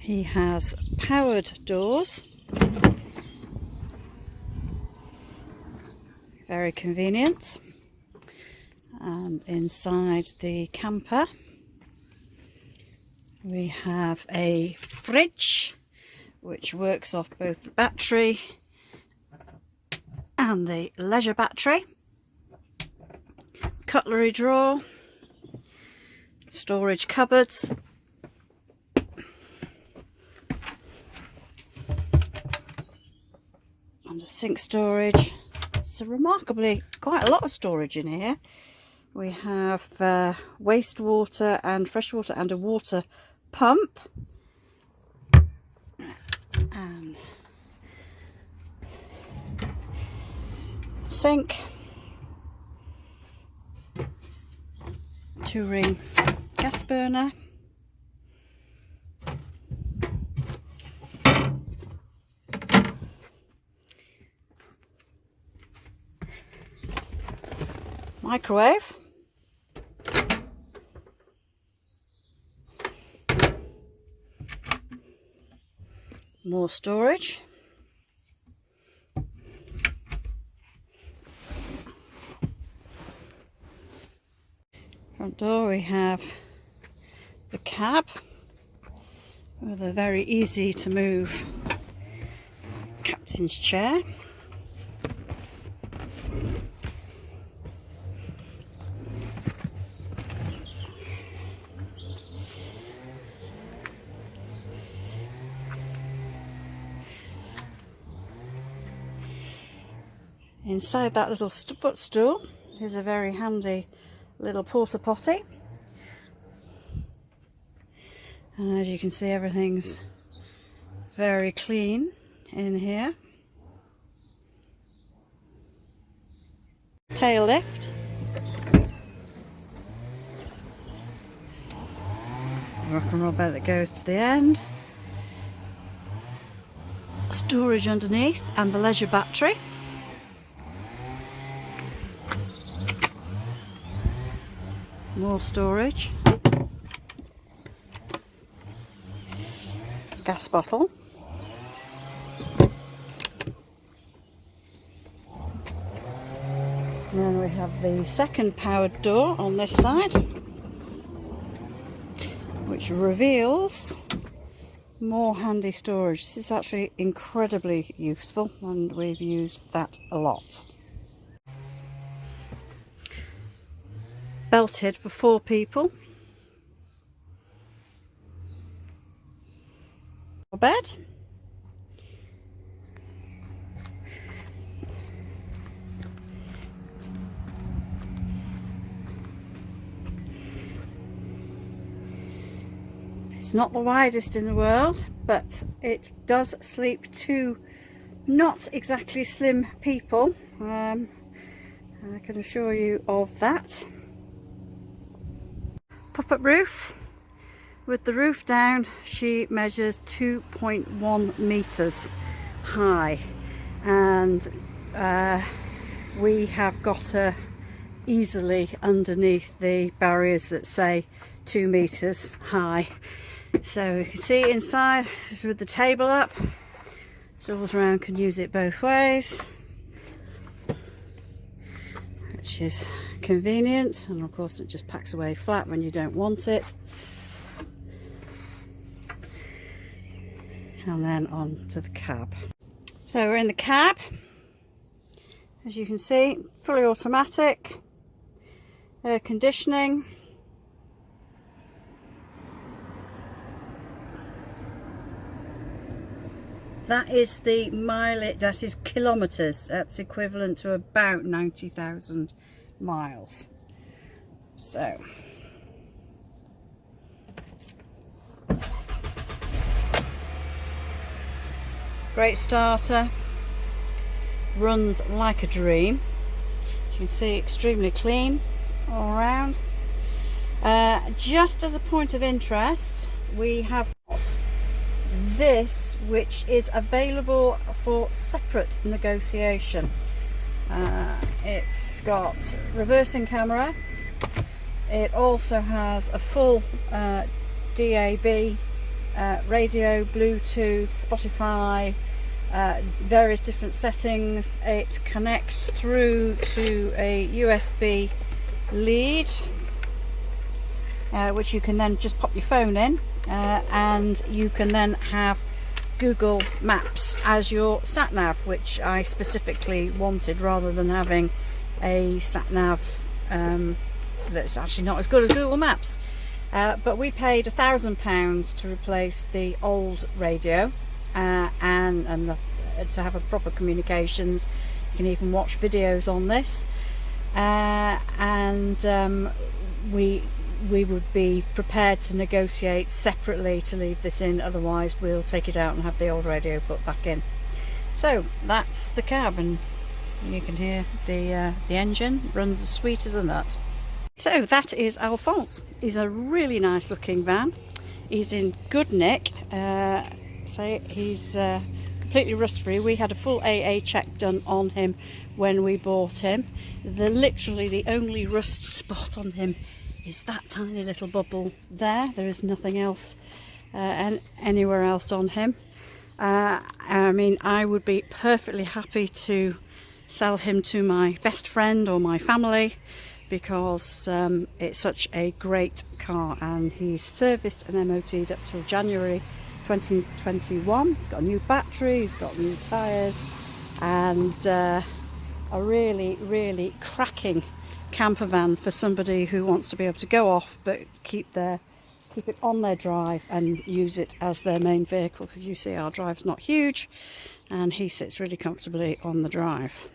He has powered doors, very convenient. And inside the camper we have a fridge which works off both the battery and the leisure battery, cutlery drawer, storage cupboards, and a sink storage. So remarkably quite a lot of storage in here. We have wastewater and freshwater and a water pump, and sink, 2-ring gas burner, microwave, more storage, front door we have the cab with a very easy to move captain's chair. Inside that little footstool is a very handy little porta potty, and as you can see everything's very clean in here. Tail lift, rock and roll bed that goes to the end, storage underneath and the leisure battery. More storage, gas bottle, and then we have the second powered door on this side, which reveals more handy storage. This is actually incredibly useful and we've used that a lot. Belted for 4 people. Bed. It's not the widest in the world, but it does sleep 2 not exactly slim people. I can assure you of that. Pop-up roof. With the roof down, she measures 2.1 meters high, and we have got her easily underneath the barriers that say 2 meters high. So you can see inside, this is with the table up, swivels around, can use it both ways, which is convenient, and of course it just packs away flat when you don't want it. And then on to the cab. So we're in the cab, as you can see, fully automatic, air conditioning, that is the mileage, that is kilometres, that's equivalent to about 90,000 miles. So great starter, runs like a dream. You can see extremely clean all around. Just as a point of interest, we have got this, which is available for separate negotiation. It's got reversing camera, it also has a full DAB radio, Bluetooth, Spotify, various different settings. It connects through to a USB lead, which you can then just pop your phone in, and you can then have Google Maps as your sat-nav, which I specifically wanted, rather than having a sat-nav that's actually not as good as Google Maps. But we paid £1,000 to replace the old radio, and to have a proper communications. You can even watch videos on this, and we would be prepared to negotiate separately to leave this in, otherwise we'll take it out and have the old radio put back in. So that's the cab, and you can hear the engine runs as sweet as a nut. So that is Alphonse. He's a really nice looking van. He's in good nick, so he's completely rust free. We had a full AA check done on him when we bought him. Literally the only rust spot on him is that tiny little bubble there. There is nothing else anywhere else on him. I mean, I would be perfectly happy to sell him to my best friend or my family, because it's such a great car, and he's serviced and MOT'd up till January 2021. He's got a new battery, he's got new tyres, and a really cracking camper van for somebody who wants to be able to go off but keep it on their drive and use it as their main vehicle. Because you see, our drive's not huge and he sits really comfortably on the drive.